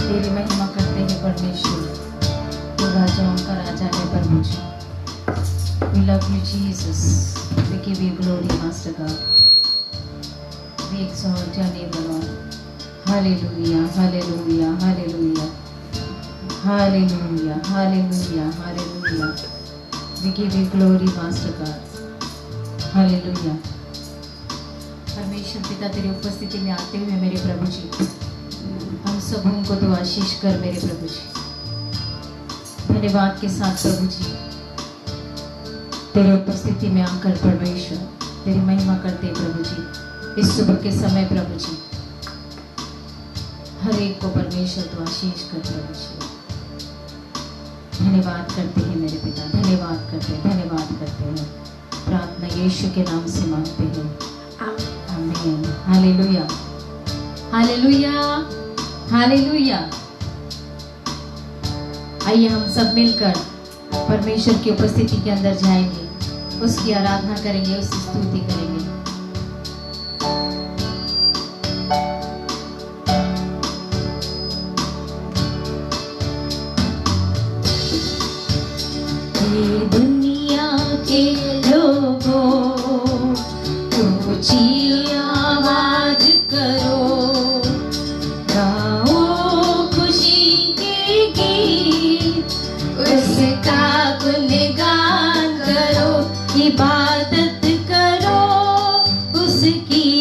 तेरी महिमा करते हैं परमेश्वर, तू राजाओं का राजा है प्रभु जी। We love you Jesus, we give you glory Master God, we exalt your name Lord. Hallelujah, hallelujah, hallelujah, hallelujah, hallelujah, hallelujah. We give you glory Master God. Hallelujah. परमेश्वर पिता तेरी उपस्थिति में आते हुए मेरे प्रभु जी, हम सबों को तो आशीष कर मेरे प्रभु जी। धन्यवाद के साथ प्रभु जी तेरी उपस्थिति में आकर परमेश्वर तेरी महिमा करते हैं प्रभु जी। इस सुबह के समय प्रभु जी हर एक को परमेश्वर तो आशीष कर प्रभु जी। धन्यवाद करते हैं मेरे पिता, धन्यवाद करते हैं। प्रार्थना यीशु के नाम से मांगते हैं, आमीन। Hallelujah, hallelujah, hallelujah. आइए हम सब मिलकर परमेश्वर की उपस्थिति के अंदर जाएंगे, उसकी आराधना करेंगे, उसकी स्तुति करेंगे। ये दुनिया के लोगों ऊंची आवाज करो, गाओ खुशी के गीत, उसका गुणगान करो, इबादत करो उसकी,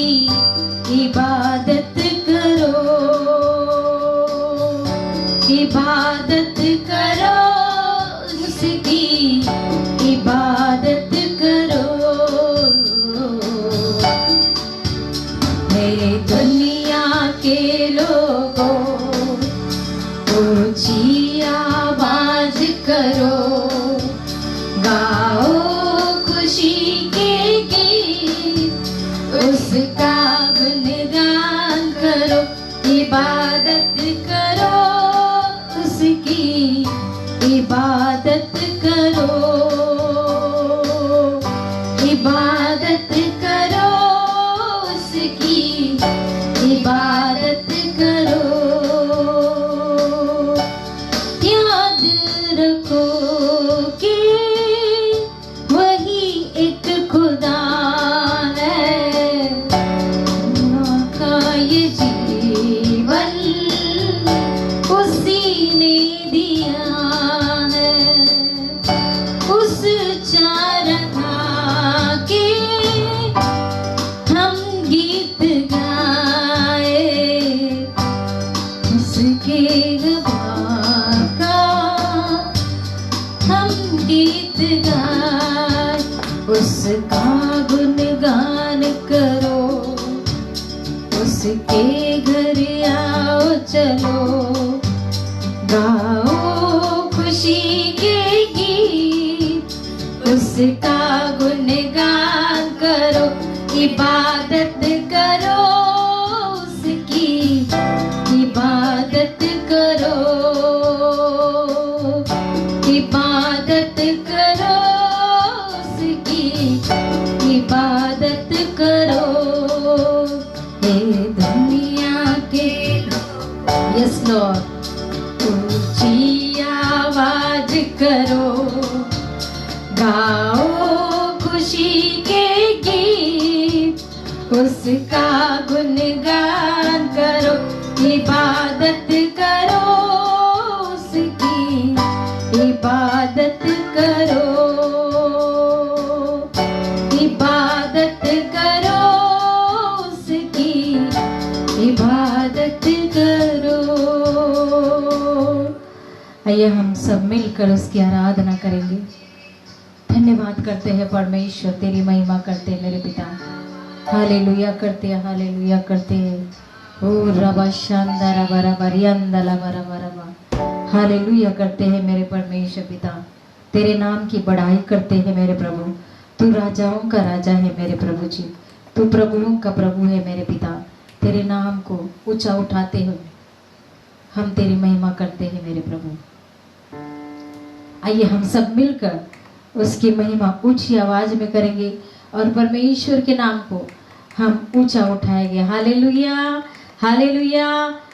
इबादत करो, इबादत करो उसकी, इबादत करो। हे दुनिया के लोगों ऊंची आवाज करो, गाओ खुशी के गीत, उसका गुणगान करो, इबादत करो उसकी, इबादत करो, इबादत करो उसकी, इबादत करो। याद रखो कि वही एक खुदा है, का ये जीवन उसी ने दिया है, उस चारना के हम गीत गाए, उसके गवाह का हम गीत गाए, उसका गुणगान करो, उसके घर आओ चलो, गाओ खुशी के गीत, उसका गुणगान करो, इबादत करो उसकी, इबादत करो, इबादत करो उसकी, इबादत करो। हे दुनिया के यस लॉर्ड ऊंची आवाज करो, गाओ खुशी के गीत, उसका गुणगान करो, इबादत करो उसकी, इबादत करो, इबादत करो उसकी, इबादत करो। आइए हम सब मिलकर उसकी आराधना करेंगे। धन्यवाद करते हैं परमेश्वर, तेरी महिमा करते हैं मेरे पिता। हालेलुया करते हैं, हालेलुया करते हैं। ओ रबा शांदा रबा रबा रियंदला रबा रबा। हालेलुया करते हैं मेरे परमेश्वर पिता, तेरे नाम की बढ़ाई करते हैं मेरे प्रभु। तू राजाओं का राजा है मेरे प्रभु जी, तू प्रभुओं का प्रभु है मेरे पिता। तेरे नाम को ऊंचा उठाते हुए हम तेरी महिमा करते हैं मेरे प्रभु। आइए हम सब मिलकर उसकी महिमा ऊंची आवाज में करेंगे और परमेश्वर के नाम को हम ऊंचा उठाएंगे। हालेलुया, हालेलुया,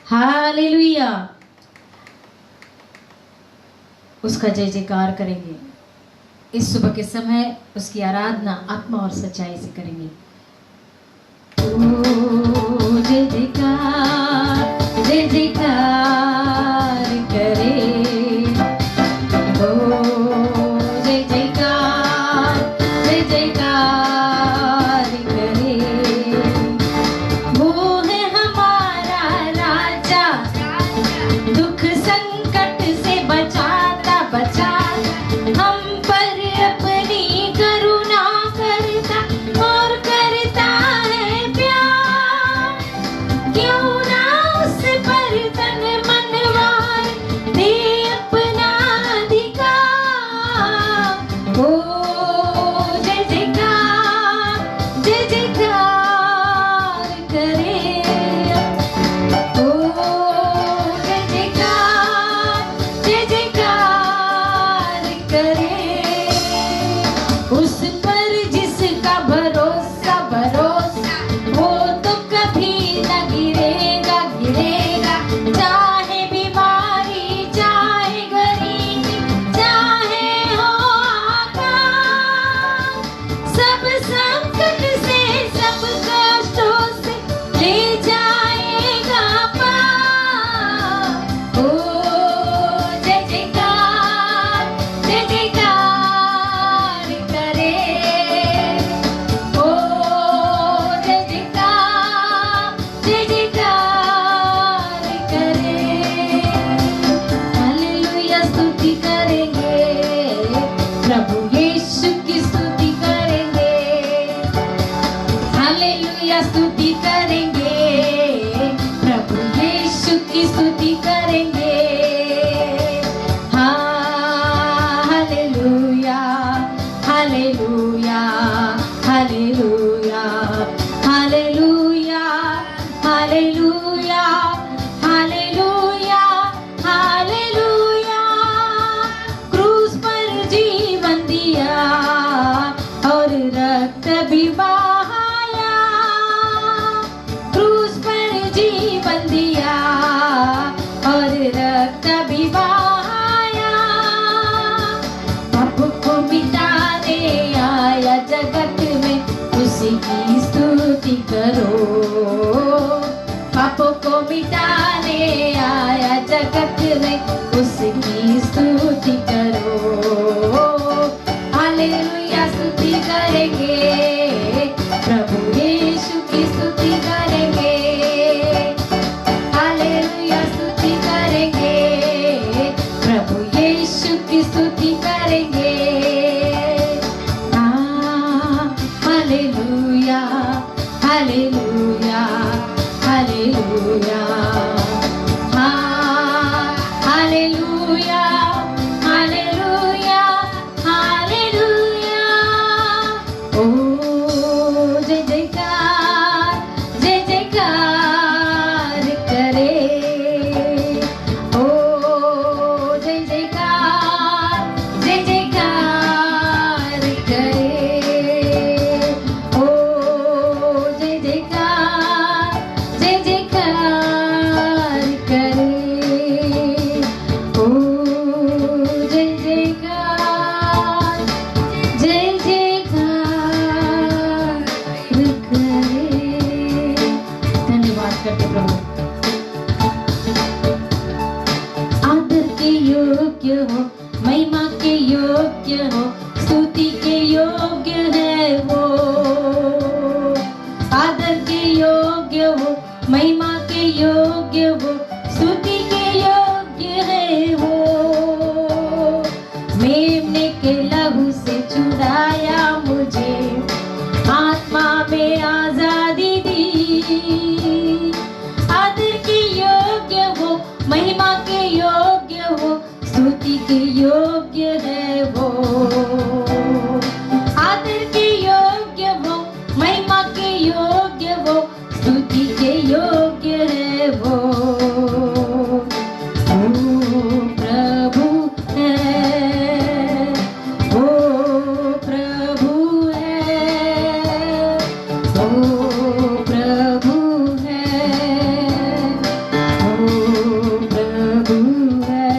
हालेलुया, उसका जय जयकार करेंगे। इस सुबह के समय उसकी आराधना आत्मा और सच्चाई से करेंगे। ओ जय जयकार, जय जयकार करे, ओ जय जयकार, जय जयकार करे। वो है हमारा राजा, दुख संकट से बचाता बचाता, हम पर अपनी करुणा करता और करता है प्यार। क्यों ना उस पर तन मन वार दे अपना अधिकार। ओ जय जयकार, जय जयकार करे, ओ जय जयकार, जय जयकार करे। उस पर जिसका भरोसा भरोसा, वो तो कभी न गिरेगा गिरेगा। चाहे बीमारी, चाहे गरीबी, चाहे हो आकाश, सब संकट से सब कष्टों से ले जाएगा पार। ओ जय जयकार, जय जयकार करे, ओ जय जयकार, जय जयकार करे। हालेलुया स्तुति करेंगे, प्रभु यीशु की स्तुति करेंगे। हालेलुया स्तुति करेंगे, प्रभु यीशु की स्तुति करेंगे। हाँ hallelujah, hallelujah, hallelujah, hallelujah, hallelujah, hallelujah, hallelujah. क्रूस पर जीवन दिया और रक्त भी बहाया, क्रूस पर जीवन दिया और रक्त भी बहाया। पाप को मिटाने आया जगत में, उसी की स्तुति करो। पापों को मिटाने आया जगत में, उसकी स्तुति करो। हालेलुया स्तुति करेंगे, प्रभु यीशु की स्तुति करेंगे। हालेलुया स्तुति करेंगे, प्रभु यीशु की स्तुति करेंगे। हाँ हालेलुया, हालेलुया, हालेलुया। हाँ हालेलुया, हालेलुया, हालेलुया। ओ जय जयकार, जय जयकार करे, ओ जय जयकार, जय जयकार करे, ओ जय जयकार, जय जयकार करे, ओ जय जयकार, जय जयकार करे। धन्यवाद करते प्रभु। आदर के योग्य हो, महिमा के योग्य हो, स्तुति के योग्य है वो। आदर के योग्य हो, महिमा के योग्य हो, स्तुति के योग्य है वो। मेमने के लहू से छुड़ाया मुझे, आत्मा में आजादी दी। आदर के योग्य हो, महिमा के योग्य हो, स्तुति के योग्य है वो। आदर के योग्य हो, महिमा के योग्य हो, स्तुति के योग्य है वो। ओ प्रभु है, ओ प्रभु है, ओ प्रभु है, ओ प्रभु है।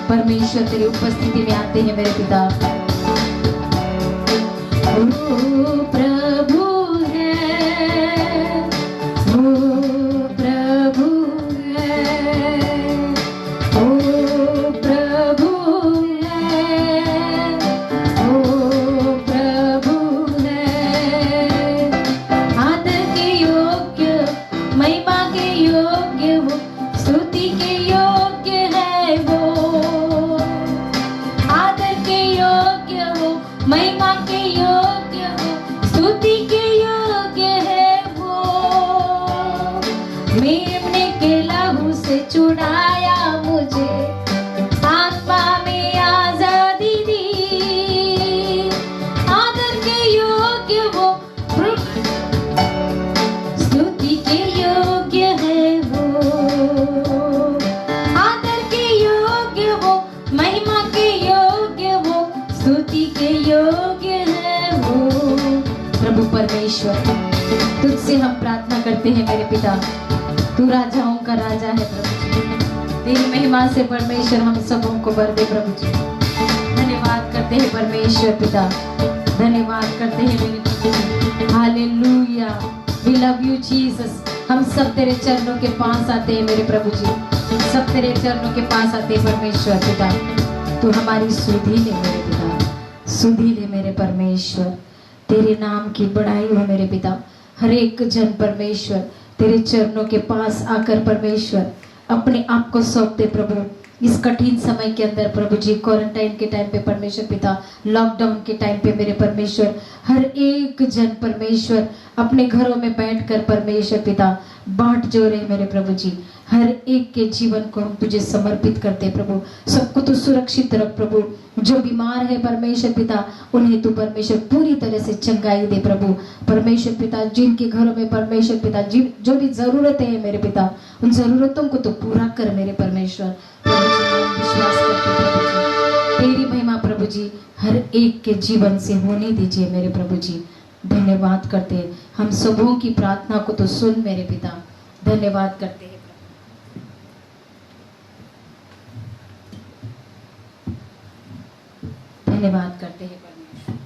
परमेश्वर तेरी उपस्थिति में आते हैं मेरे पिता। ओ प्रभु है, ओ प्रभु है, ओ प्रभु है, ओ प्रभु है। आदर के योग्य, महिमा के योग्य वो, स्तुति के योग्य है वो। महिमा के योग्य हो, स्तुति के योग्य है वो। मेमने के लहू से छुड़ाया मुझे, आत्मा में आजादी दी। आदर के योग्य वो, स्तुति के योग्य है वो। आदर के योग्य वो, महिमा के योग्य वो, स्तुति के योग्य है वो। प्रभु परमेश्वर, तुझसे हम प्रार्थना करते हैं मेरे पिता। तू राजाओं का राजा है प्रभु जी। तेरी महिमा से परमेश्वर हम सबों को भर दे प्रभु जी। धन्यवाद करते हैं परमेश्वर पिता, धन्यवाद करते हैं मेरे प्रभु जी। Hallelujah, we love you Jesus. हम सब तेरे चरणों के पास आते हैं मेरे प्रभु जी, सब तेरे चरणों के पास आते हैं परमेश्वर पिता। तू हमारी सुधि ले मेरे पिता, सुधी ले मेरे परमेश्वर। तेरे नाम की बड़ाई हो मेरे पिता। हर एक जन परमेश्वर तेरे चरणों के पास आकर परमेश्वर अपने आप को सौंपते प्रभु। इस कठिन समय के अंदर प्रभु जी, क्वारंटाइन के टाइम पे परमेश्वर पिता, लॉकडाउन के टाइम पे मेरे परमेश्वर, हर एक जन परमेश्वर अपने घरों में बैठकर परमेश्वर पिता बाट जोड़े मेरे प्रभु जी। हर एक के जीवन को हम तुझे समर्पित करते प्रभु। सबको तू सुरक्षित रख प्रभु। जो बीमार है परमेश्वर पिता, उन्हें तू परमेश्वर पूरी तरह से चंगाई दे प्रभु। परमेश्वर पिता, जिनके घरों में परमेश्वर पिता जो भी जरूरतें हैं मेरे पिता, उन जरूरतों को तो पूरा कर मेरे परमेश्वर। विश्वास करते प्रभु जी, तेरी महिमा प्रभु जी हर एक के जीवन से होने दीजिए मेरे प्रभु जी। धन्यवाद करते हैं, हम सबों की प्रार्थना को तो सुन मेरे पिता। धन्यवाद करते हैं, धन्यवाद करते हैं परमेश्वर।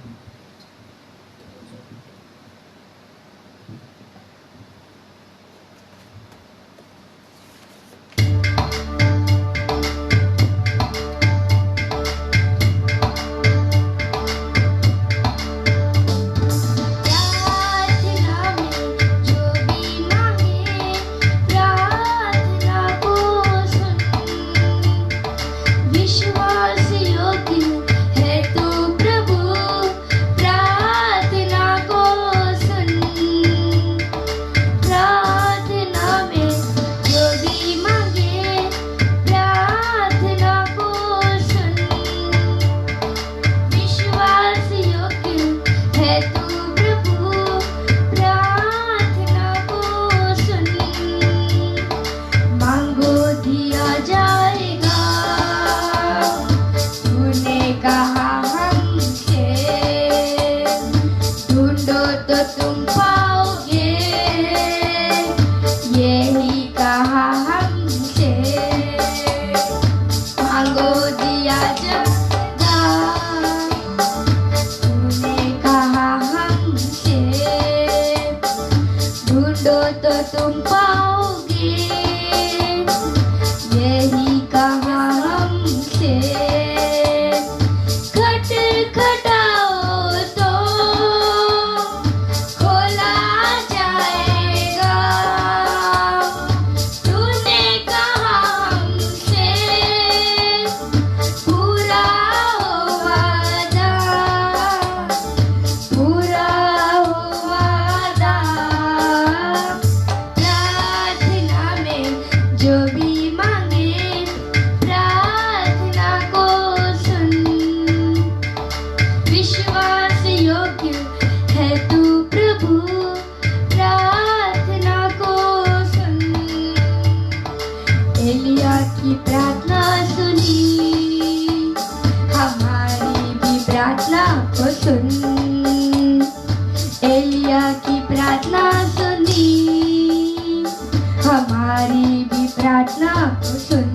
प्रार्थना को सुन।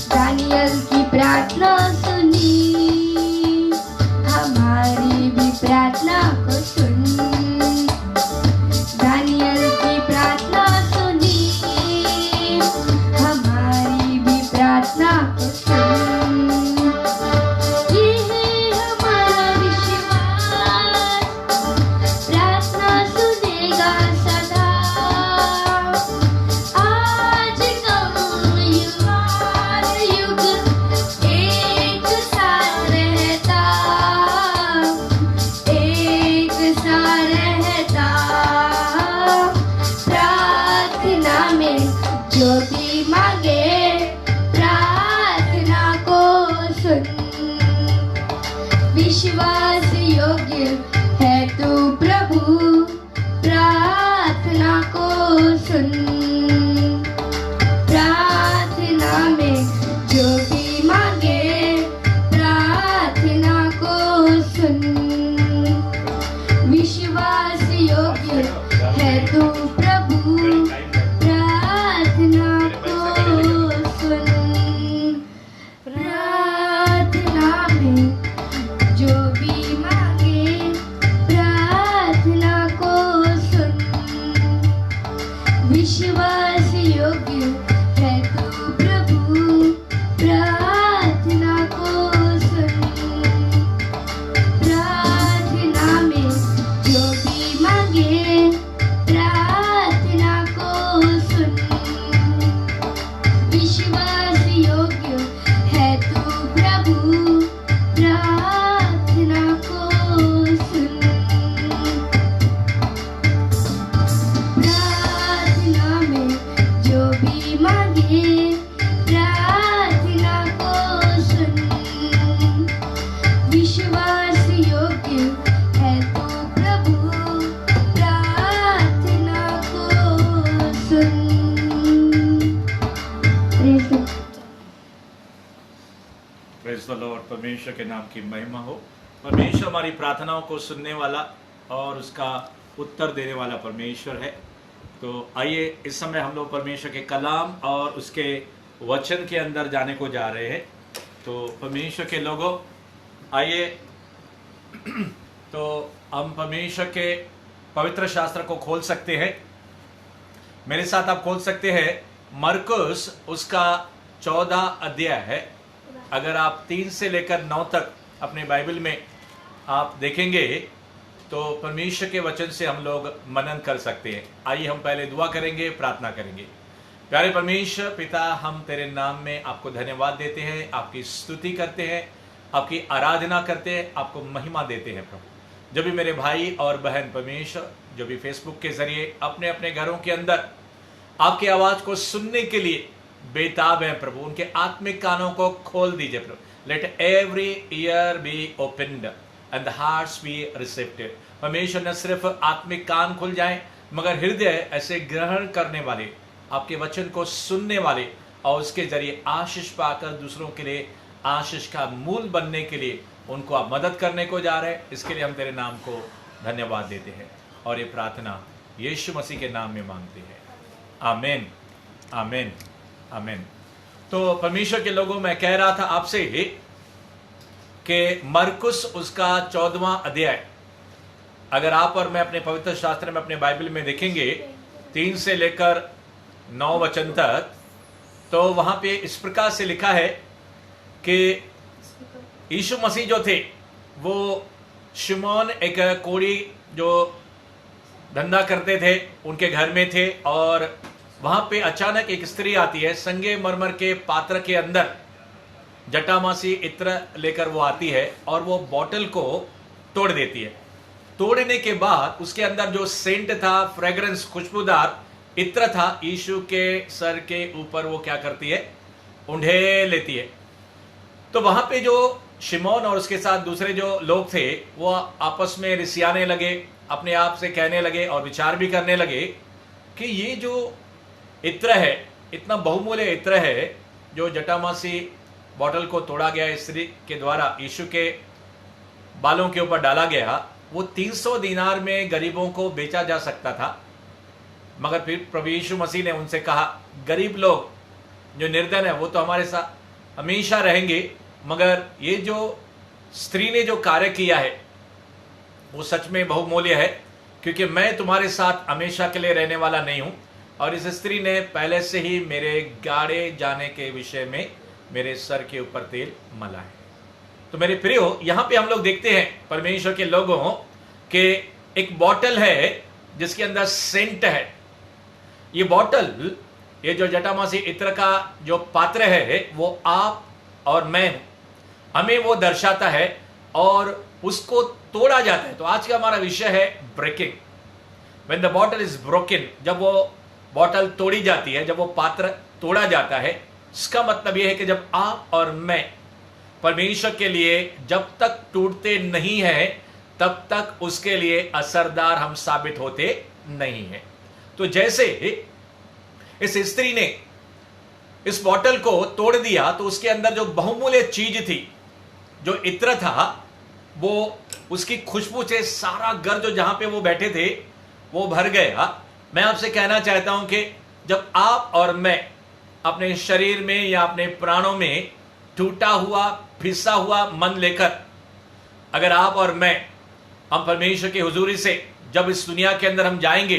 दानियल की प्रार्थना सुनी, हमारी भी प्रार्थना को सुन। दानियल की प्रार्थना सुनी, हमारी भी प्रार्थना को सुन। ये है हमारा विश्वास, प्रार्थना सुनेगा सदा। आज कम युग एक सा रहता, एक सा रहता। प्रार्थना में जो भी मांगे, प्रार्थना को सुन। विश्वास योग्य है तू प्रभु, प्रार्थना को सुन। प्रार्थना में जो भी मांगे, प्रार्थना को सुन। विश्वास योग्य है तू प्रभु, प्रार्थना को सुन। प्रार्थना में जो भी मांगे, प्रार्थना को सुन। विश्वास योग्य है तू प्रभु, प्रार्थना को सुन। प्रार्थना में जो भी मांगे, प्रार्थना को सुन। विश्वास योग्य है तू प्रभु, प्रार्थना को सुन। प्रार्थना में जो भी मांगे, प्रार्थना को सुन। विश्वास योग्य है तू प्रभु, प्रार्थना को सुन। Praise the Lord. परमेश्वर के नाम की महिमा हो। परमेश्वर हमारी प्रार्थनाओं को सुनने वाला और उसका उत्तर देने वाला परमेश्वर है। तो आइए इस समय हम लोग परमेश्वर के कलाम और उसके वचन के अंदर जाने को जा रहे हैं। तो परमेश्वर के लोगों आइए तो हम परमेश्वर के पवित्र शास्त्र को खोल सकते हैं। मेरे साथ आप खोल सकते हैं मरकुस उसका 14 अध्याय है। अगर आप 3 से लेकर 9 तक अपने बाइबल में आप देखेंगे तो परमेश्वर के वचन से हम लोग मनन कर सकते हैं। आइए हम पहले दुआ करेंगे, प्रार्थना करेंगे। प्यारे परमेश्वर पिता, हम तेरे नाम में आपको धन्यवाद देते हैं, आपकी स्तुति करते हैं, आपकी आराधना करते हैं, आपको महिमा देते हैं प्रभु। जब भी मेरे भाई और बहन परमेश्वर जो भी फेसबुक के जरिए अपने अपने घरों के अंदर आपकी आवाज को सुनने के लिए बेताब हैं प्रभु, उनके आत्मिक कानों को खोल दीजिए प्रभु। Let every ear be opened and the hearts be receptive. परमेश्वर न सिर्फ आत्मिक कान खुल जाए मगर हृदय ऐसे ग्रहण करने वाले, आपके वचन को सुनने वाले और उसके जरिए आशीष पाकर दूसरों के लिए आशीष का मूल बनने के लिए उनको आप मदद करने को जा रहे हैं। इसके लिए हम तेरे नाम को धन्यवाद देते हैं और ये प्रार्थना यीशु मसीह के नाम में मांगते हैं। आमीन, आमीन, आमीन। तो परमेश्वर के लोगों, मैं कह रहा था आपसे कि मरकुस उसका 14वां अध्याय, अगर आप और मैं अपने पवित्र शास्त्र में अपने बाइबल में देखेंगे 3 से लेकर 9 वचन तक, तो वहां पे इस प्रकार से लिखा है कि यीशु मसीह जो थे वो शिमोन एक कोढ़ी जो धंधा करते थे उनके घर में थे और वहां पे अचानक एक स्त्री आती है, संगे मरमर के पात्र के अंदर जटामासी इत्र लेकर वो आती है और वो बॉटल को तोड़ देती है। तोड़ने के बाद उसके अंदर जो सेंट था, फ्रेग्रेंस, खुशबूदार इत्र था, यीशु के सर के ऊपर वो क्या करती है, उंढे लेती है। तो वहां पे जो शिमोन और उसके साथ दूसरे जो लोग थे वो आपस में रिसियाने लगे, अपने आप से कहने लगे और विचार भी करने लगे कि ये जो इत्र है, इतना बहुमूल्य इत्र है जो जटामासी बॉटल को तोड़ा गया स्त्री के द्वारा यीशु के बालों के ऊपर डाला गया, वो 300 दीनार में गरीबों को बेचा जा सकता था। मगर फिर प्रभु यीशु मसीह ने उनसे कहा, गरीब लोग जो निर्धन है वो तो हमारे साथ हमेशा रहेंगे, मगर ये जो स्त्री ने जो कार्य किया है वो सच में बहुमूल्य है, क्योंकि मैं तुम्हारे साथ हमेशा के लिए रहने वाला नहीं हूं। और इस स्त्री ने पहले से ही मेरे गाड़े जाने के विषय में मेरे सर के ऊपर तेल मला है। तो मेरे प्रियो, यहां पे हम लोग देखते हैं परमेश्वर के लोगों के एक बॉटल है जिसके अंदर सेंट है। ये बॉटल, ये जो जटामासी इत्र का जो पात्र है वो आप और मैं हूं, हमें वो दर्शाता है और उसको तोड़ा जाता है। तो आज का हमारा विषय है breaking. When the bottle is broken, जब वो बॉटल तोड़ी जाती है, जब वो पात्र तोड़ा जाता है, इसका मतलब यह है कि जब आप और मैं परमेश्वर के लिए जब तक टूटते नहीं है तब तक उसके लिए असरदार हम साबित होते नहीं है। तो जैसे इस स्त्री ने इस बॉटल को तोड़ दिया तो उसके अंदर जो बहुमूल्य चीज थी, जो इत्र था, वो उसकी खुशबू से सारा घर जो जहां पे वो बैठे थे वो भर गया। मैं आपसे कहना चाहता हूं कि जब आप और मैं अपने शरीर में या अपने प्राणों में टूटा हुआ फिसा हुआ मन लेकर अगर आप और मैं हम परमेश्वर की हुजूरी से जब इस दुनिया के अंदर हम जाएंगे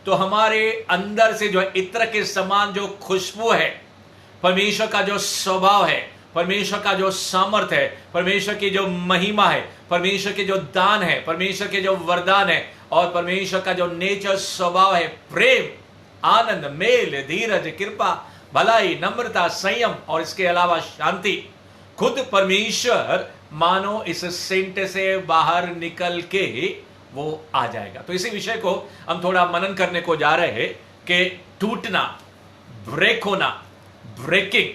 तो हमारे अंदर से जो इत्र के समान जो खुशबू है, परमेश्वर का जो स्वभाव है, परमेश्वर का जो सामर्थ है, परमेश्वर की जो महिमा है, परमेश्वर के जो दान है, परमेश्वर के जो वरदान है और परमेश्वर का जो नेचर स्वभाव है, प्रेम, आनंद, मेल, धीरज, कृपा, भलाई, नम्रता, संयम और इसके अलावा शांति, खुद परमेश्वर मानो इस सेंट से बाहर निकल के वो आ जाएगा। तो इसी विषय को हम थोड़ा मनन करने को जा रहे हैं कि टूटना, ब्रेक होना, ब्रेकिंग।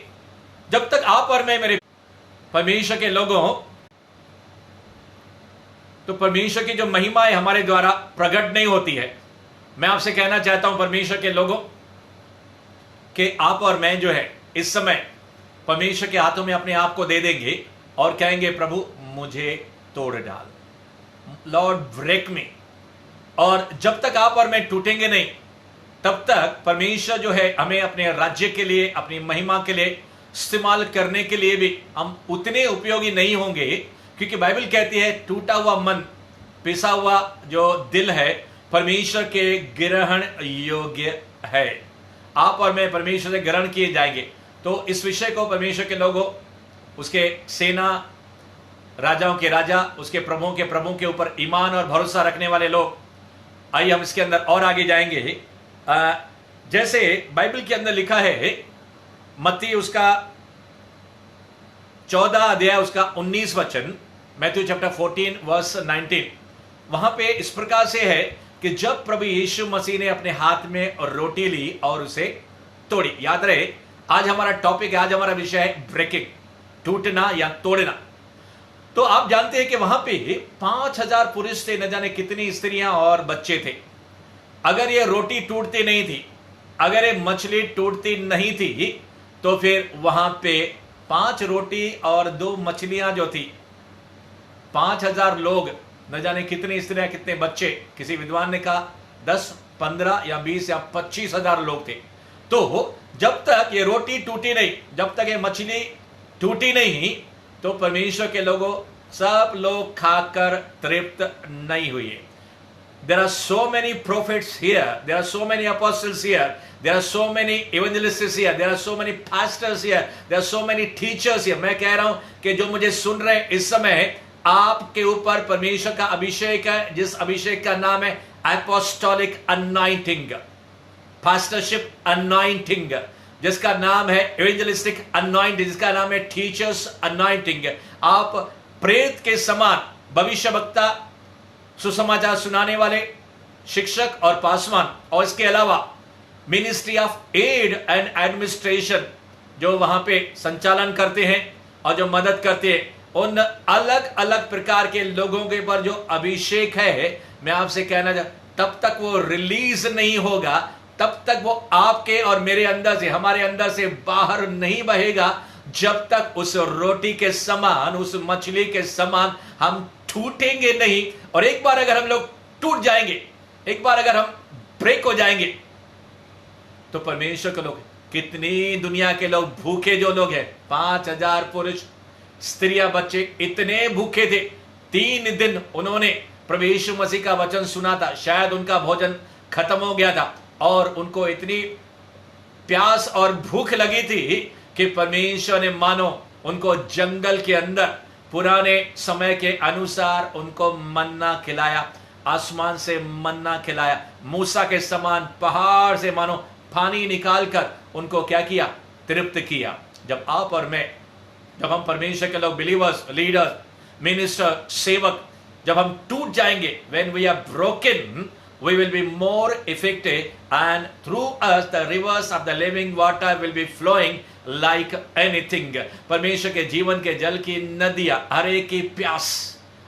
जब तक आप और मैं मेरे परमेश्वर के लोगों, तो परमेश्वर की जो महिमा है हमारे द्वारा प्रकट नहीं होती है। मैं आपसे कहना चाहता हूं परमेश्वर के लोगों कि आप और मैं जो है इस समय परमेश्वर के हाथों में अपने आप को दे देंगे और कहेंगे, प्रभु मुझे तोड़ डाल, लॉर्ड ब्रेक मी। और जब तक आप और मैं टूटेंगे नहीं तब तक परमेश्वर जो है हमें अपने राज्य के लिए, अपनी महिमा के लिए इस्तेमाल करने के लिए भी हम उतने उपयोगी नहीं होंगे, क्योंकि बाइबल कहती है टूटा हुआ मन, पिसा हुआ जो दिल है परमेश्वर के ग्रहण योग्य है। आप और मैं परमेश्वर से ग्रहण किए जाएंगे। तो इस विषय को परमेश्वर के लोगों, उसके सेना राजाओं के राजा, उसके प्रभुओं के प्रभु के ऊपर ईमान और भरोसा रखने वाले लोग, आइए हम इसके अंदर और आगे जाएंगे। जैसे बाइबल के अंदर लिखा है, मत्ती उसका 14 अध्याय उसका 19 वचन, मैथ्यू चैप्टर 14 वर्स 19, वहां पे इस प्रकार से है कि जब प्रभु यीशु मसीह ने अपने हाथ में रोटी ली और उसे तोड़ी। याद रहे आज हमारा टॉपिक है, आज हमारा विषय है ब्रेकिंग, टूटना या तोड़ना। तो आप जानते हैं कि वहां पे 5000 पुरुष थे, न जाने कितनी स्त्रियां और बच्चे थे। अगर ये रोटी टूटती नहीं थी, अगर ये मछली टूटती नहीं थी, तो फिर वहां पे 5 रोटी और 2 मछलियां जो थी, 5000 लोग, न जाने कितनी स्त्रियां कितने बच्चे, किसी विद्वान ने कहा 10, 15 या 20 या 25,000 लोग थे। तो जब तक ये रोटी टूटी नहीं, जब तक ये मछली टूटी नहीं, तो परमेश्वर के लोगों सब लोग खाकर तृप्त नहीं हुए। There are so many prophets here, there are so many apostles here, there are so many evangelists here, there are so many pastors here, there are so many teachers here। मैं कह रहा हूं कि जो मुझे सुन रहे हैं इस समय, आपके ऊपर परमेश्वर का अभिषेक है, जिस अभिषेक का नाम है apostolic anointing, pastorship anointing, जिसका नाम है evangelistic anointing, जिसका नाम है teachers anointing। आप प्रेरित के समान, भविष्य वक्ता, सुसमाचार सुनाने वाले शिक्षक और पासवान, और इसके अलावा ministry of aid and administration जो वहां पे संचालन करते हैं और जो मदद करते हैं, उन अलग अलग प्रकार के लोगों के ऊपर जो अभिषेक है, मैं आपसे कहना चाहता, तब तक वो रिलीज नहीं होगा, तब तक वो आपके और मेरे अंदर से, हमारे अंदर से बाहर नहीं बहेगा, जब तक उस रोटी के समान, उस मछली के समान हम टूटेंगे नहीं। और एक बार अगर हम लोग टूट जाएंगे, एक बार अगर हम ब्रेक हो जाएंगे, तो परमेश्वर के लोग, कितनी दुनिया के लोग भूखे जो लोग हैं, 5,000 पुरुष स्त्रियां बच्चे इतने भूखे थे, 3 दिन उन्होंने प्रभु यीशु मसीह का वचन सुना था। शायद उनका भोजन खत्म हो गया था और उनको इतनी प्यास और भूख लगी थी कि परमेश्वर ने मानो उनको जंगल के अंदर पुराने समय के अनुसार उनको मन्ना खिलाया, आसमान से मन्ना खिलाया, मूसा के समान पहाड़ से मानो पानी निकालकर उनको क्या किया, तृप्त किया। जब आप और मैं, जब हम परमेश्वर के लोग, बिलीवर्स, लीडर्स, मिनिस्टर, सेवक, जब हम टूट जाएंगे, when we are broken, we will be more effective, and through us the rivers of the living water will be flowing like anything। परमेश्वर के जीवन के जल की नदियां, हर एक की प्यास,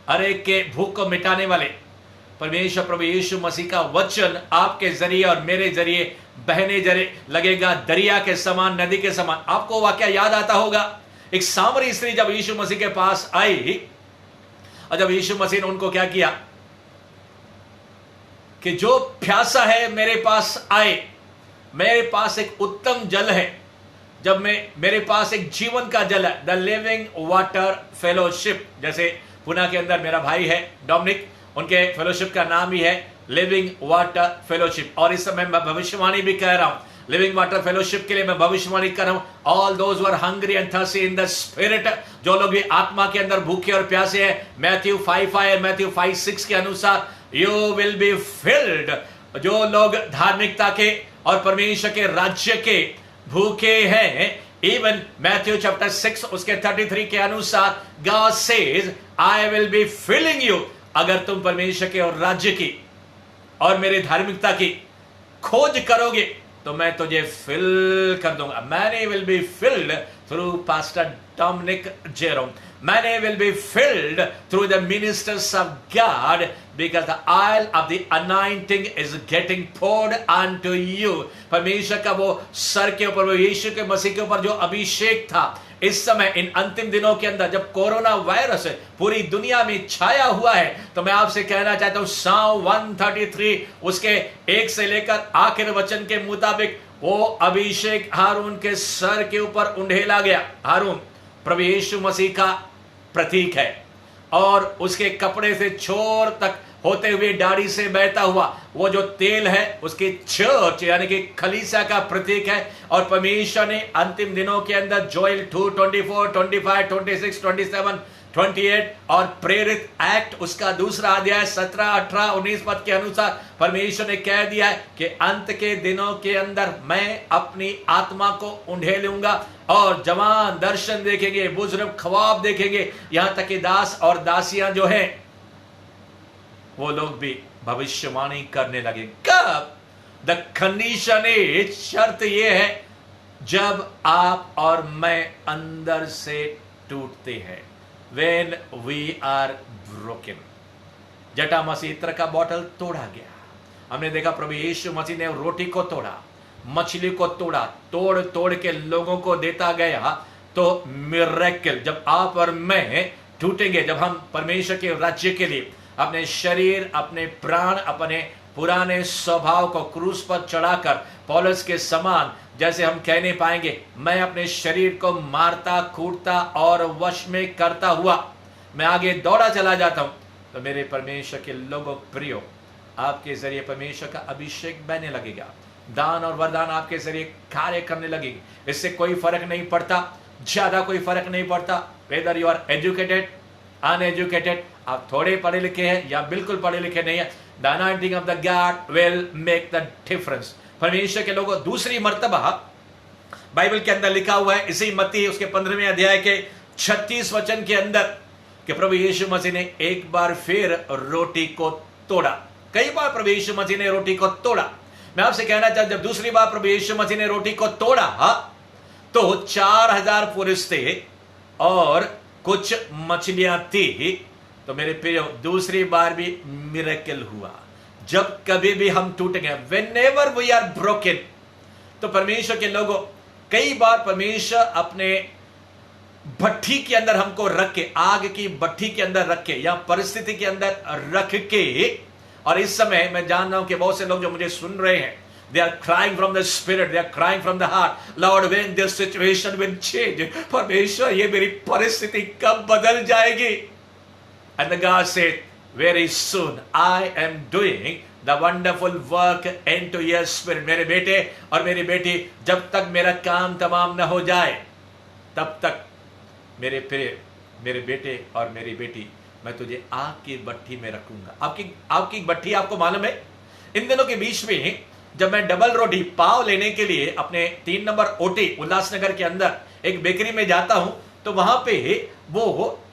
हर एक के भूख को मिटाने वाले परमेश्वर प्रभु यीशु मसीह का वचन आपके जरिए और मेरे जरिए बहने जरिए लगेगा दरिया के समान, नदी के समान। आपको वाकया याद आता होगा, एक सामरी स्त्री जब यीशु मसीह के पास आई और जब यीशु मसीह ने उनको क्या किया कि जो प्यासा है मेरे पास आए, मेरे पास एक उत्तम जल है, जब मेरे पास एक जीवन का जल है, द लिविंग वाटर फेलोशिप। जैसे पुणे के अंदर मेरा भाई है डोमिनिक, उनके फेलोशिप का नाम ही है लिविंग वाटर फेलोशिप। और इस समय मैं भविष्यवाणी भी कह रहा हूं, लिविंग वाटर फेलोशिप के लिए मैं भविष्यवाणी कर रहा हूं। All those were hungry and thirsty in the spirit, जो लोग भी आत्मा के अंदर भूखे और प्यासे हैं, मैथ्यू 5:5 और मैथ्यू 5:6 के अनुसार यू विल बी फिल्ड। जो लोग धार्मिकता के और परमेश्वर के राज्य के भूखे हैं, इवन मैथ्यू चैप्टर 6 उसके 33 के अनुसार God says I will be filling you. अगर तुम परमेश्वर के और राज्य की और मेरी धार्मिकता की खोज करोगे तो मैं तुझे फिल कर दूंगा। Many will be filled through pastor Dominic Jerome, many will be filled through the ministers of God, because the oil of the anointing is getting poured unto you। परमेश्वर का वो सर के ऊपर, वो यीशु के मसीह के ऊपर जो अभिषेक था, इस समय इन अंतिम दिनों के अंदर जब कोरोना वायरस पूरी दुनिया में छाया हुआ है, तो मैं आपसे कहना चाहता हूं साम 133 उसके 1 से लेकर आखिर वचन के मुताबिक वो अभिषेक हारून के सर के ऊपर उंडेला गया। हारून प्रभु यीशु मसीह का प्रतीक है और उसके कपड़े से छोर तक होते हुए दाढ़ी से बहता हुआ वो जो तेल है उसकी चर्च यानी कि कलीसिया का प्रतीक है। और परमेश्वर ने अंतिम दिनों के अंदर जोएल 2:24, 25, 26, 27, 28 और प्रेरित एक्ट उसका 2 अध्याय 17, 18, 19 पद के अनुसार परमेश्वर ने कह दिया है कि अंत के दिनों के अंदर मैं अपनी आत्मा को उंडेलूंगा और जवान दर्शन देखेंगे, बुजुर्ग ख्वाब देखेंगे, यहां तक कि दास और दासियां जो हैं वो लोग भी भविष्यवाणी करने लगे। कब? द कंडीशन इज, शर्त यह है जब आप और मैं अंदर से टूटते हैं, when we are broken। जटा मसीह इत्र का बॉटल तोड़ा गया, हमने देखा प्रभु यीशु मसीह ने रोटी को तोड़ा, मछली को तोड़ा, तोड़ तोड़ के लोगों को देता गया। तो मिरेकल जब आप और मैं टूटेंगे, जब हम परमेश्वर के राज्य के लिए अपने शरीर, अपने प्राण, अपने पुराने स्वभाव को क्रूस पर चढ़ाकर पौलुस के समान जैसे हम कहने पाएंगे, मैं अपने शरीर को मारता, कूटता और वश में करता हुआ मैं आगे दौड़ा चला जाता हूं, तो मेरे परमेश्वर के लोगों प्रियो, आपके जरिए परमेश्वर का अभिषेक बहने लगेगा, दान और वरदान आपके जरिए कार्य करने लगेगी। इससे कोई फर्क नहीं पड़ता, ज्यादा कोई फर्क नहीं पड़ता, whether you are educated, uneducated, आप थोड़े पढ़े लिखे हैं या बिल्कुल पढ़े लिखे नहीं है, the anointing of the God will make the difference. परमेश्वर के लोगों, दूसरी मर्तबा बाइबल के अंदर लिखा हुआ है इसी मत्ती उसके 15वें अध्याय के 36 वचन के अंदर कि प्रभु यीशु मसीह ने एक बार फिर रोटी को तोड़ा। कई बार प्रभु यीशु मसीह ने रोटी को तोड़ा। मैं आपसे कहना चाहता हूं, जब दूसरी बार प्रभु यीशु मसीह ने रोटी को तोड़ा तो 4000 पुरुष थे और कुछ मछलियां थी। तो मेरे प्रियो, दूसरी बार भी मिरेकल हुआ। जब कभी भी हम टूटेंगे, whenever we are broken, तो परमेश्वर के लोगों, कई बार परमेश्वर अपने भट्ठी के अंदर हमको रख के, आग की भट्ठी के अंदर रख के या परिस्थिति के अंदर रख के, और इस समय मैं जान रहा हूं कि बहुत से लोग जो मुझे सुन रहे हैं They are crying from the spirit. They are crying from the heart. Lord, when this situation will change. परमेश्वर ये मेरी परिस्थिति कब बदल जाएगी? And the God said, very soon I am doing the wonderful work into your spirit. मेरे बेटे और मेरी बेटी, जब तक मेरा काम तमाम न हो जाए, तब तक मेरे प्रिय, मेरे बेटे और मेरी बेटी, मैं तुझे आग की भट्ठी में रखूंगा। आपकी भट्ठी आपको मालूम है? इन दिनों के बीच में जब मैं डबल रोटी पाव लेने के लिए अपने 3 नंबर ओटी उल्लासनगर के अंदर एक बेकरी में जाता हूं, तो वहां पे वो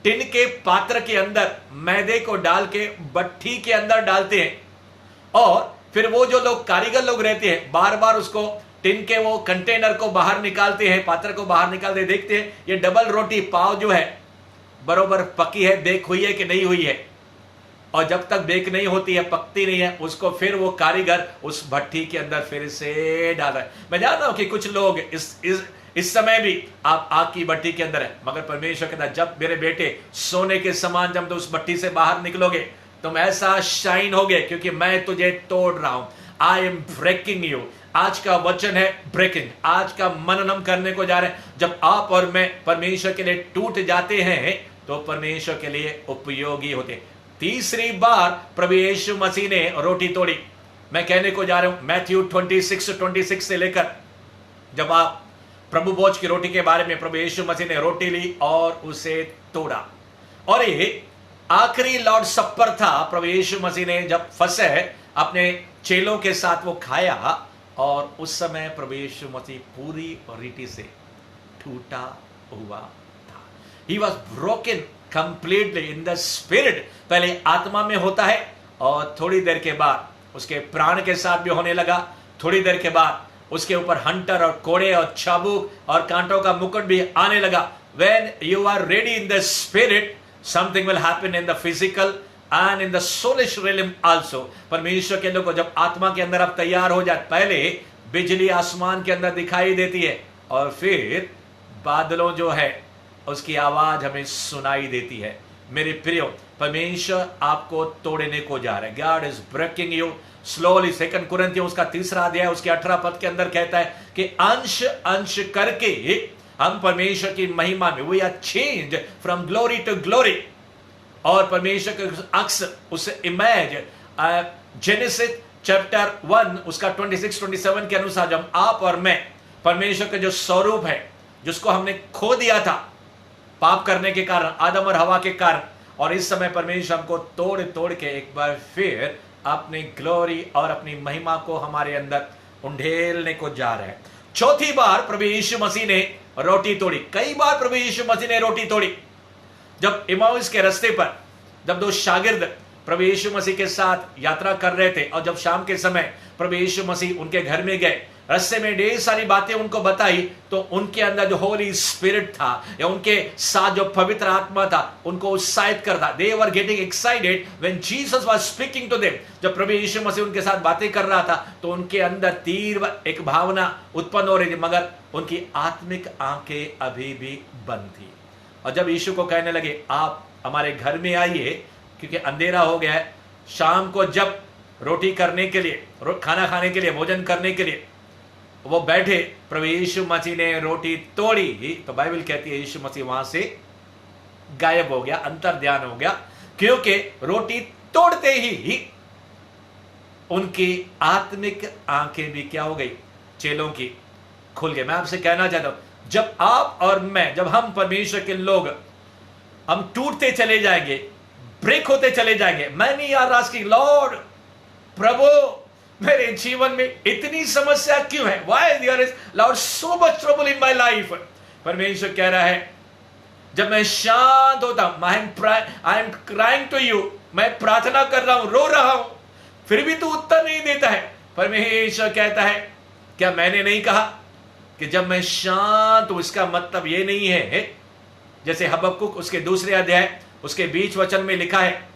टिन के पात्र के अंदर मैदे को डाल के भट्ठी के अंदर डालते हैं, और फिर वो जो लोग कारीगर लोग रहते हैं बार बार उसको टिन के वो कंटेनर को बाहर निकालते हैं, पात्र को बाहर निकालते, देखते हैं ये डबल रोटी पाव जो है बरोबर पकी है, बेक हुई है कि नहीं हुई है। और जब तक बेक नहीं होती है, पकती नहीं है, उसको फिर वो कारीगर उस भट्ठी के अंदर फिर से डाला है। मैं जानता हूं कि कुछ लोग इस समय भी आप आग की भट्ठी के अंदर है, मगर परमेश्वर कहता है जब मेरे बेटे सोने के समान जब तुम उस भट्ठी से बाहर निकलोगे, तुम ऐसा शाइन होगे, क्योंकि मैं तुझे तोड़ रहा हूं। I am breaking you. आज का वचन है ब्रेकिंग। आज का मननम करने को जा रहे हैं। जब आप और मैं परमेश्वर के लिए टूट जाते हैं तो परमेश्वर के लिए उपयोगी होते हैं। तीसरी बार प्रभु यीशु मसीह ने रोटी तोड़ी। मैं कहने को जा रहा हूं मैथ्यू 26 से लेकर, जब आप प्रभु भोज की रोटी के बारे में, प्रभु यीशु मसीह ने रोटी ली और उसे तोड़ा, और ये आखिरी लॉर्ड सप्पर था। प्रभु यीशु मसीह ने जब फंसे अपने चेलों के साथ वो खाया, और उस समय प्रभु यीशु मसीह पूरी रीति से टूटा हुआ था। He was broken completely in the spirit। पहले आत्मा में होता है, और थोड़ी देर के बाद उसके प्राण के साथ भी होने लगा। थोड़ी देर के बाद उसके ऊपर हंटर और कोड़े और चाबुक और कांटों का मुकुट भी आने लगा। When you are ready in the spirit, something will happen in the physical and in the soulish realm also। परमेश्वर के लोगों, जब आत्मा के अंदर आप तैयार हो जाए, पहले बिजली आसमान के अंदर दिखाई देती है, और फिर बादलों जो है उसकी आवाज हमें सुनाई देती है। मेरे प्रियो, परमेश्वर आपको तोड़ने को जा रहे हैं। God is breaking you slowly. 2 कुरिन्थियों उसका 3 अध्याय उसके 18 पद के अंदर कहता है कि अंश अंश करके हम परमेश्वर की महिमा में, we are change from glory to glory. और परमेश्वर के अक्स, उस इमेज, जेनेसिस चैप्टर 1 उसका 26-27 के अनुसार, जब आप और मैं परमेश्वर का जो स्वरूप है, जिसको हमने खो दिया था पाप करने के कारण, आदम और हवा के कारण, और इस समय परमेश्वर हमको तोड़ तोड़ के एक बार फिर अपनी ग्लोरी और अपनी महिमा को हमारे अंदर उंडेलने को जा रहे हैं। चौथी बार प्रभु यीशु मसीह ने रोटी तोड़ी। कई बार प्रभु यीशु मसीह ने रोटी तोड़ी। जब इमाउस के रास्ते पर जब 2 शागिर्द प्रभु यीशु मसीह के साथ यात्रा कर रहे थे, और जब शाम के समय प्रभु यीशु मसीह उनके घर में गए, रास्ते में ढेर सारी बातें उनको बताई, तो उनके अंदर जो होली स्पिरिट था, या उनके साथ जो पवित्र आत्मा था, उनको उत्साहित करता। They were getting excited when Jesus was speaking to them. जब प्रभु यीशु मसीह उनके साथ बातें कर रहा था, तो उनके अंदर तीव्र एक भावना उत्पन्न हो रही थी, मगर उनकी आत्मिक आंखें अभी भी बंद थी। और जब यीशु को कहने लगे आप हमारे घर में आइए, क्योंकि अंधेरा हो गया है, शाम को जब रोटी करने के लिए, खाना खाने के लिए, भोजन करने के लिए वो बैठे, प्रभु यीशु मसीह ने रोटी तोड़ी, तो बाइबल कहती है यीशु मसीह वहां से गायब हो गया, अंतर्ध्यान हो गया, क्योंकि रोटी तोड़ते ही उनकी आत्मिक आंखें भी क्या हो गई, चेलों की खुल गई। मैं आपसे कहना चाहता हूं, जब आप और मैं, जब हम परमेश्वर के लोग, हम टूटते चले जाएंगे, ब्रेक होते चले जाएंगे। मैं नहीं यार आज की लॉर्ड प्रभु मेरे जीवन में इतनी समस्या क्यों है? Why there is Lord so much trouble in my life? परमेश्वर कह रहा है जब मैं शांत होता हूं, I am crying to you, मैं प्रार्थना कर रहा हूं, रो रहा हूं, फिर भी तू उत्तर नहीं देता है। परमेश्वर कहता है क्या मैंने नहीं कहा कि जब मैं शांत हूं, इसका मतलब ये नहीं है, जैसे हबक्कुक उसके 2 अध्याय उसके बीच वचन में लिखा है,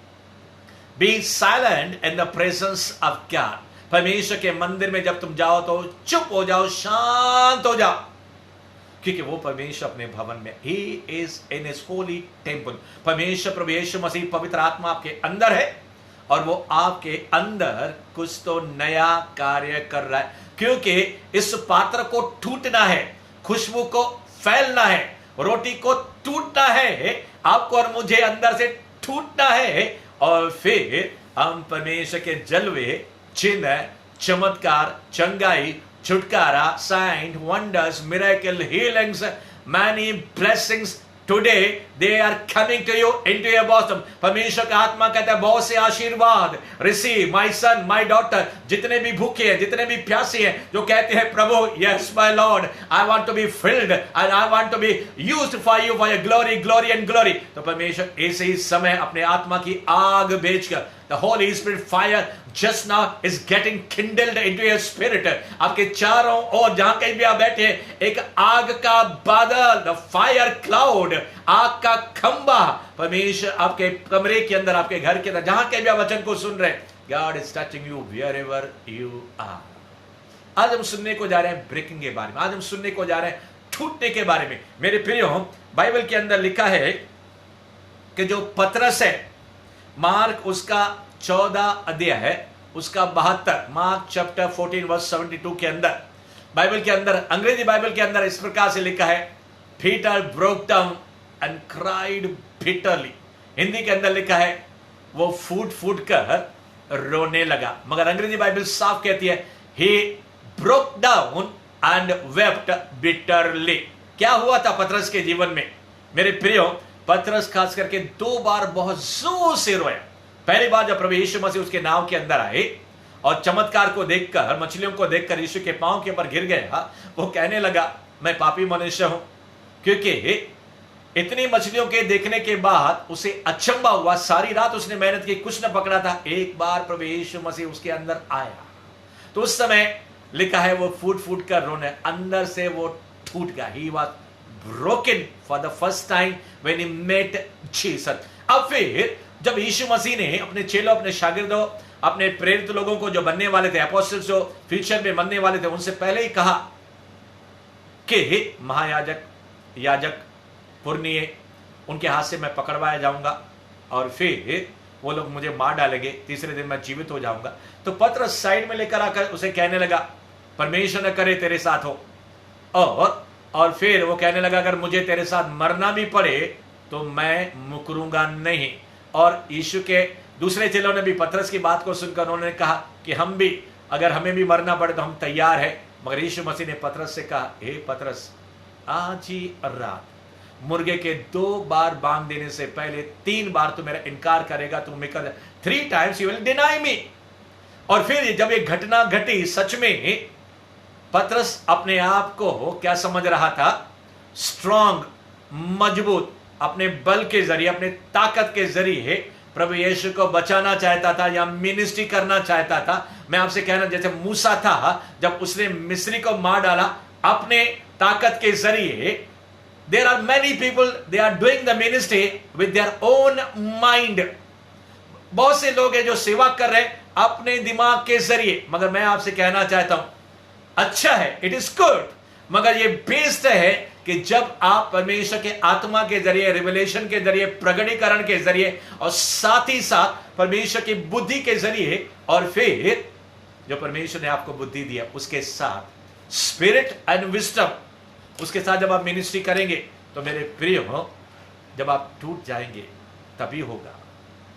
be silent in the presence of God. परमेश्वर के मंदिर में जब तुम जाओ तो चुप हो जाओ, शांत हो जाओ, क्योंकि वो परमेश्वर अपने भवन में, he is in his Holi temple. परमेश्वर प्रभु यीशु मसीह पवित्र आत्मा आपके अंदर है, और वो आपके अंदर कुछ तो नया कार्य कर रहा है, क्योंकि इस पात्र को टूटना है, खुशबू को फैलना है, रोटी को टूटना है, आपको और मुझे अंदर से टूटना है, और फिर हम परमेश्वर के जलवे, चिन्ह, चमत्कार, चंगाई, छुटकारा, sign, wonders, miracle, healings, many blessings today they are coming to you into your bosom. परमेश्वर का आत्मा कहता है बहुत से आशीर्वाद receive my son, my daughter. जितने भी भूखे हैं, जितने भी प्यासे हैं, जो कहते हैं प्रभु yes my Lord, I want to be filled and I want to be used for you for your glory, glory and glory. तो परमेश्वर ऐसे ही समय अपने आत्मा की आग भेजकर the Holy Spirit fire just now is getting kindled into your spirit. आपके चारों ओर जहां कहीं भी आप बैठे हैं, एक आग का बादल, the fire cloud, आग का खंबा परमेश्वर आपके कमरे के अंदर, आपके घर के अंदर, जहां कहीं भी आप वचन को सुन रहे हैं, God is touching you wherever you are. आज हम सुनने को जा रहे हैं ब्रेकिंग के बारे में, आज हम सुनने को जा रहे हैं टूटने के बारे में। मेरे प्रियो, बाइबल के अंदर लिखा है कि जो पतरस है, मार्क उसका 14 अध्याय है, उसका 72, मार्क चैप्टर 14 वर्स 72 के अंदर, बाइबल के अंदर, अंग्रेजी बाइबल के अंदर इस प्रकार से लिखा है, Peter broke down and cried bitterly. Hindi के अंदर लिखा है वो फूट फूट कर रोने लगा, मगर अंग्रेजी बाइबल साफ कहती है he broke down and wept bitterly। क्या हुआ था पतरस के जीवन में? मेरे प्रियो, पतरस खास करके 2 बार बहुत जोर से रोया। पहली बार जब प्रभु यीशु मसीह उसके नाव के अंदर आए और चमत्कार को देखकर, मछलियों को देखकर यीशु के पांव के ऊपर गिर गया, वो कहने लगा मैं पापी मनुष्य हूं, क्योंकि इतनी मछलियों के देखने के बाद उसे अचंभा हुआ, सारी रात उसने मेहनत की, कुछ न पकड़ा था। एक बार प्रभु यीशु मसीह उसके अंदर आया तो उस समय लिखा है वो फूट फूट कर रोने, अंदर से वो टूट गया। He was broken for the first time when he met Jesus। अब फिर जब यीशु मसीह ने अपने चेलों, अपने शागिर्दों, अपने प्रेरित लोगों को जो बनने वाले थे, अपोस्टल्स जो फ्यूचर में बनने वाले थे, उनसे पहले ही कहा कि महायाजक, याजक, पुरनिये, उनके हाथ से मैं पकड़वाया जाऊंगा और फिर वो लोग मुझे मार डालेंगे, तीसरे दिन मैं जीवित हो जाऊंगा। तो पतरस साइड में लेकर आकर उसे कहने लगा परमेश्वर न करे तेरे साथ हो, और फिर वो कहने लगा अगर मुझे तेरे साथ मरना भी पड़े तो मैं मुकरूंगा नहीं। और यीशु के दूसरे चेलों ने भी पतरस की बात को सुनकर उन्होंने कहा कि हम भी, अगर हमें भी मरना पड़े तो हम तैयार हैं। मगर यीशु मसीह ने पतरस से कहा हे पतरस, आज ही रात मुर्गे के 2 बार बांग देने से पहले 3 बार तू मेरा इनकार करेगा, तू मेरे 3 times you will deny me। और फिर जब ये घटना घटी, सच में पतरस अपने आप को क्या समझ रहा था? स्ट्रॉन्ग, मजबूत, अपने बल के जरिए, अपने ताकत के जरिए प्रभु यीशु को बचाना चाहता था या मिनिस्ट्री करना चाहता था। मैं आपसे कहना, जैसे मूसा था, जब उसने मिस्री को मार डाला अपने ताकत के जरिए, there are many people they are doing the ministry with their own mind। बहुत से लोग हैं जो सेवा कर रहे हैं अपने दिमाग के जरिए। मगर मैं आपसे कहना चाहता हूं, अच्छा है, इट इज गुड, मगर ये बेस्ट है कि जब आप परमेश्वर के आत्मा के जरिए, रिवलेशन के जरिए, प्रगटीकरण के जरिए, और साथ ही साथ परमेश्वर की बुद्धि के जरिए, और फिर जो परमेश्वर ने आपको बुद्धि दिया उसके साथ स्पिरिट एंड विजडम, उसके साथ जब आप मिनिस्ट्री करेंगे तो मेरे प्रिय हो, जब आप टूट जाएंगे तभी होगा।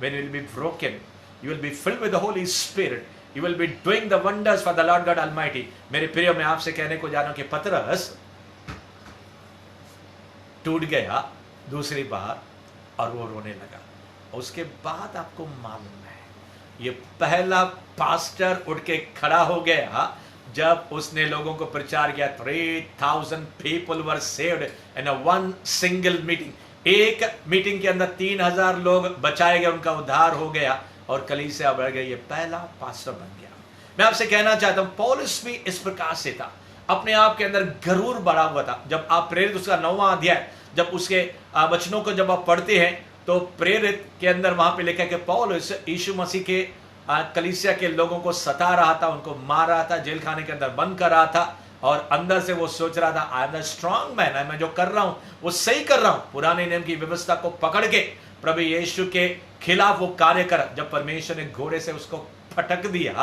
When you will be broken, you will be filled with the Holy Spirit, you will be doing the wonders for the Lord God Almighty। मेरे प्रिय, मैं आपसे कहने को जा रहा हूं कि पतरस टूट गया दूसरी बार और वो रोने लगा। उसके बाद आपको मालूम है, ये पहला पास्टर उठ के खड़ा हो गया जब उसने लोगों को प्रचार किया। 3000 people were saved in a one single meeting। एक मीटिंग के अंदर 3000 लोग बचाए गए, उनका उद्धार हो गया और कलीसिया बढ़ गई। ये पहला पास्टर बन गया। मैं आपसे कहना चाहता हूं, पौलुस भी इस प्रकार से था, अपने आप के अंदर गरूर बढ़ा हुआ था। जब आप प्रेरित उसका 9वां अध्याय, जब उसके वचनों को जब आप पढ़ते हैं तो प्रेरित के अंदर वहां पे लिखा है कि पौलुस यीशु मसीह के कलीसिया के लोगों को सता रहा था, उनको मार रहा था, जेल खाने के अंदर बंद कर रहा था, और अंदर से वो सोच रहा था I am the strong man, मैं जो कर रहा हूं वो सही कर रहा हूं। पुराने नियम की व्यवस्था को पकड़ के प्रभु यीशु के खिलाफ वो कार्य कर, जब परमेश्वर ने घोड़े से उसको फटक दिया,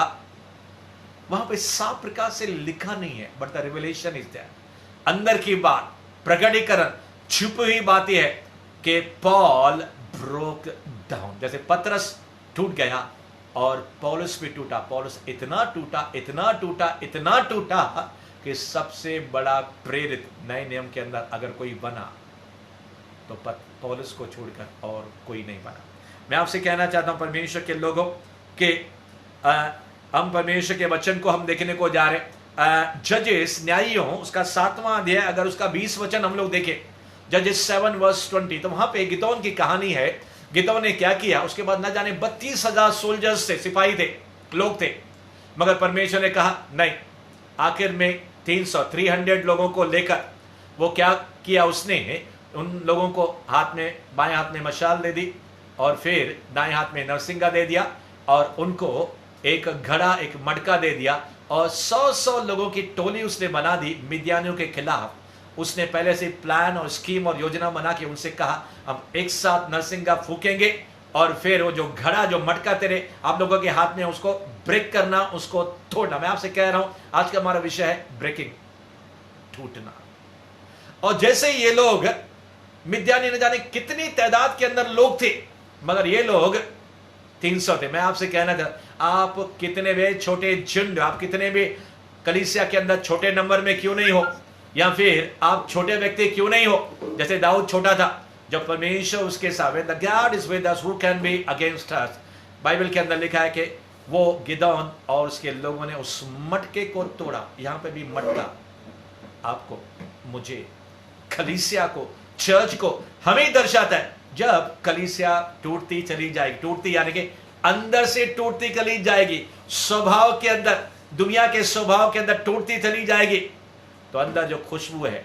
वहां पे साफ प्रकार से लिखा नहीं है, but the revelation is there. अंदर की बात, प्रकटीकरण, छुपी हुई बात यह है कि पॉल ब्रोक डाउन। जैसे पतरस टूट गया और पौलुस भी टूटा। पौलुस इतना टूटा, इतना टूटा, इतना टूटा कि सबसे बड़ा प्रेरित नए नियम के अंदर अगर कोई बना तो पौलुस को छोड़कर और कोई नहीं बना। मैं आपसे कहना चाहता हूं परमेश्वर के लोगों कि हम परमेश्वर के वचन को हम देखने को जा रहे। जजेस, न्यायियों, उसका 7वां अध्याय, अगर उसका 20 वचन हम लोग देखें, जजेस 7 वर्स 20, तो वहां पे गिदोन की कहानी है। गिदोन ने क्या किया, उसके बाद न जाने 32,000 सोल्जर्स थे, सिपाही थे, लोग थे, मगर परमेश्वर ने कहा नहीं। आखिर में 300 लोगों को लेकर वो क्या किया, उसने उन लोगों को हाथ में, बाएं हाथ में मशाल दे दी और फिर दाएं हाथ में नरसिंगा दे दिया और उनको एक घड़ा, एक मटका दे दिया और 100 लोगों की टोली उसने बना दी मिद्यानियों के खिलाफ। उसने पहले से प्लान और स्कीम और योजना बना के उनसे कहा हम एक साथ नरसिंगा फूकेंगे और फिर वो जो घड़ा, जो मटका तेरे आप लोगों के हाथ में, उसको ब्रेक करना, उसको तोड़ना। मैं आपसे कह रहा हूं आज का हमारा विषय है ब्रेकिंग, टूटना। और जैसे ये लोग मिद्यानी, न जाने कितनी तादाद के अंदर लोग थे, मगर ये लोग 300 थे। मैं आपसे कहना था, आप कितने भी छोटे झुंड, आप कितने भी कलीसिया के अंदर छोटे नंबर में क्यों नहीं हो, या फिर आप छोटे व्यक्ति क्यों नहीं हो, जैसे दाऊद छोटा था, जब परमेश्वर उसके साथ, the God is with us who can be against us. Bible के अंदर लिखा है कि वो गिदोन और उसके लोगों ने उस मटके को तोड़ा। यहां पे भी मटका आपको, मुझे, कलीसिया को, चर्च को हमें दर्शाता है। जब कलीसिया टूटती चली जाएगी, टूटती यानी कि अंदर से टूटती चली जाएगी, स्वभाव के अंदर, दुनिया के स्वभाव के अंदर टूटती चली जाएगी, तो अंदर जो खुशबू है,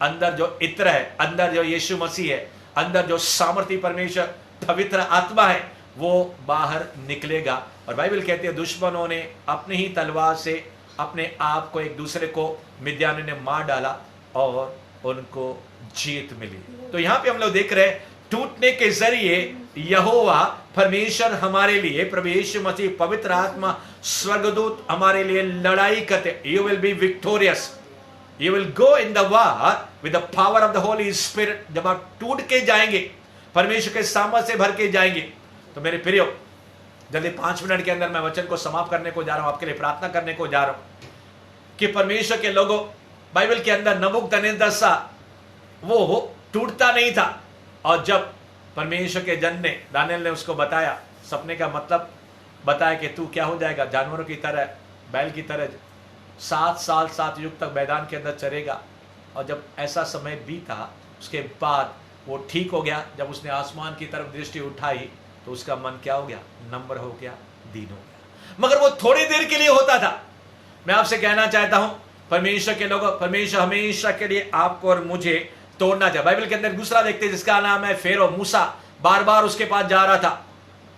अंदर जो इत्र है, अंदर जो यीशु मसीह है, अंदर जो सामर्थ्य परमेश्वर पवित्र आत्मा है, वो बाहर निकलेगा। और बाइबल कहती है दुश्मनों ने अपनी ही तलवार से अपने आप को, एक दूसरे को, मिद्यानी ने मार डाला और उनको जीत मिली। तो यहां पे हम लोग देख रहे हैं टूटने के जरिए यहोवा परमेश्वर हमारे लिए, प्रभु यीशु मसीह, पवित्र आत्मा, स्वर्गदूत हमारे लिए लड़ाई करते। You will be victorious, you will go in the war with the power of the Holy spirit. जब आप टूट के जाएंगे, परमेश्वर के सामर्थ्य से भर के जाएंगे, तो मेरे प्रियो, जल्दी 5 मिनट के अंदर मैं वचन को समाप्त करने को जा रहा हूं, आपके लिए प्रार्थना करने को जा रहा हूं कि परमेश्वर के लोगों, बाइबल के अंदर नबूकदनेस्सर वो टूटता नहीं था, और जब परमेश्वर के जन ने, दानियेल ने उसको बताया, सपने का मतलब बताया कि तू क्या हो जाएगा, जानवरों की तरह, बैल की तरह 7 साल 7 युग तक मैदान के अंदर चरेगा। और जब ऐसा समय बीता, उसके बाद वो ठीक हो गया। जब उसने आसमान की तरफ दृष्टि उठाई तो उसका मन क्या हो गया, नम्र हो गया, दीन हो गया। मगर वो थोड़ी देर के लिए होता था। मैं आपसे कहना चाहता हूं परमेश्वर के लोगों, परमेश्वर हमेशा के लिए आपको और मुझे तोड़ना चाहिए। बाइबल के अंदर दूसरा देखते हैं जिसका नाम है फेरो। मूसा बार बार उसके पास जा रहा था,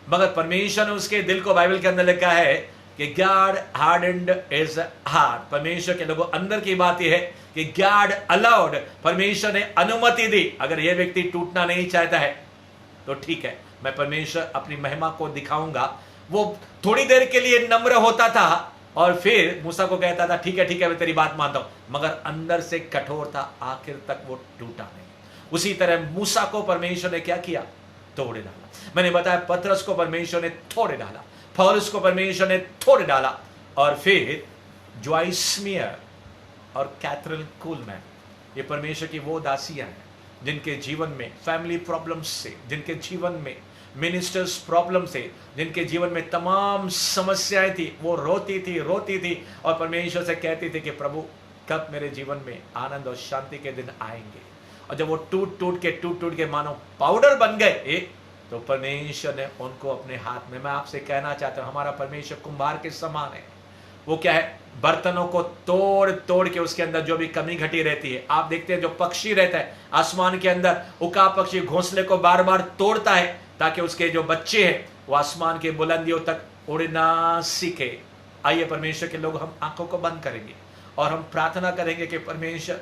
मगर परमेश्वर ने उसके दिल को, बाइबल के अंदर लिखा है कि गॉड हार्डन्ड हिज हार्ट। परमेश्वर के लोगों, अंदर की बात यह है कि गॉड अलाउड, परमेश्वर ने अनुमति दी। अगर यह व्यक्ति टूटना नहीं चाहता है तो ठीक है, मैं परमेश्वर अपनी महिमा को दिखाऊंगा। वो थोड़ी देर के लिए नम्र होता था और फिर मूसा को कहता था ठीक है मैं तेरी बात मानता हूं, मगर अंदर से कठोर था, आखिर तक वो टूटा नहीं। उसी तरह मूसा को परमेश्वर ने क्या किया, तोड़ डाला। मैंने बताया पतरस को परमेश्वर ने तोड़ डाला, पौलुस को परमेश्वर ने तोड़ डाला, और फिर जॉइस स्मियर और कैथरीन कुलमैन, ये परमेश्वर की वो दासियां हैं जिनके जीवन में फैमिली प्रॉब्लम्स से, जिनके जीवन में मिनिस्टर्स प्रॉब्लम से, जिनके जीवन में तमाम समस्याएं थी, वो रोती थी और परमेश्वर से कहती थी कि प्रभु कब मेरे जीवन में आनंद और शांति के दिन आएंगे। और जब वो टूट के मानो पाउडर बन गए, तो परमेश्वर ने उनको अपने हाथ में, मैं आपसे कहना चाहता हूं हमारा परमेश्वर कुंभार के समान है। वो क्या है, बर्तनों को तोड़ के उसके अंदर जो भी कमी घटी रहती है। आप देखते हैं जो पक्षी रहता है आसमान के अंदर, उका पक्षी घोंसले को बार बार तोड़ता है ताकि उसके जो बच्चे हैं वो आसमान के बुलंदियों तक उड़ना सीखे। आइए परमेश्वर के लोग, हम आंखों को बंद करेंगे और हम प्रार्थना करेंगे कि परमेश्वर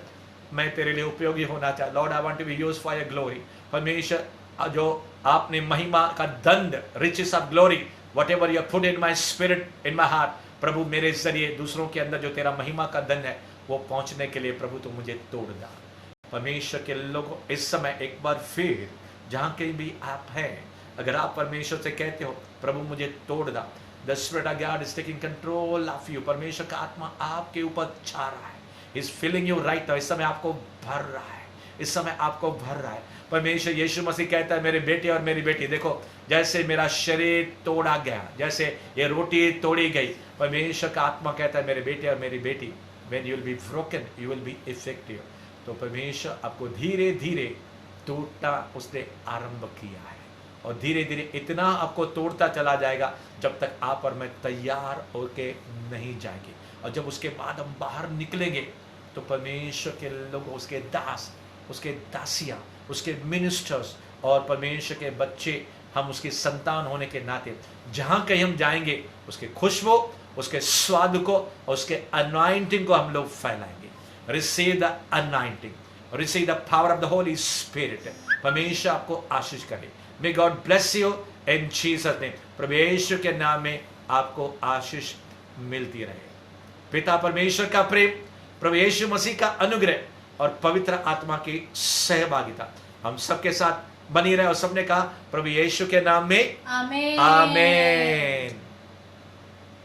मैं तेरे लिए उपयोगी होना चाहता, Lord I want to be used for your glory. परमेश्वर जो आपने महिमा का दंड, riches of glory, whatever you have put in my spirit, in my heart, प्रभु मेरे जरिए दूसरों के अंदर जो तेरा महिमा का दंड है वो पहुंचने के लिए प्रभु तो मुझे तोड़ डाल। परमेश्वर के लोगों, इस समय एक बार फिर जहां कहीं भी आप हैं, अगर आप परमेश्वर से कहते हो प्रभु मुझे तोड़ दा, the spirit of God is taking control of you, परमेश्वर का आत्मा आपके ऊपर छा रहा है, is filling you right now, इस समय आपको भर रहा है, इस समय आपको भर रहा है। परमेश्वर यीशु मसीह कहता है मेरे बेटे और मेरी बेटी, देखो जैसे मेरा शरीर तोड़ा गया, जैसे ये रोटी तोड़ी गई, परमेश्वर का आत्मा कहता है मेरे बेटे और मेरी बेटी, when you will be broken you will be effective। तो परमेश्वर आपको धीरे धीरे तोड़ना उसने आरंभ किया है और धीरे धीरे इतना आपको तोड़ता चला जाएगा जब तक आप और मैं तैयार होके नहीं जाएंगे। और जब उसके बाद हम बाहर निकलेंगे तो परमेश्वर के लोग, उसके दास, उसके दासियां, उसके मिनिस्टर्स और परमेश्वर के बच्चे, हम उसकी संतान होने के नाते जहां कहीं हम जाएंगे उसके खुशबू, उसके स्वाद को और उसके अनॉइंटिंग को हम लोग फैलाएंगे। Receive the anointing, receive the power of the Holy Spirit. परमेश्वर आपको आशीष करे। May God bless you in Jesus name. परमेश्वर के नाम में आपको आशीष मिलती रहे। पिता परमेश्वर का प्रेम, प्रभु यीशु मसीह का अनुग्रह और पवित्र आत्मा की सहभागिता हम सबके साथ बनी रहे। और सबने कहा प्रभु यीशु के नाम में आमीन। आमीन।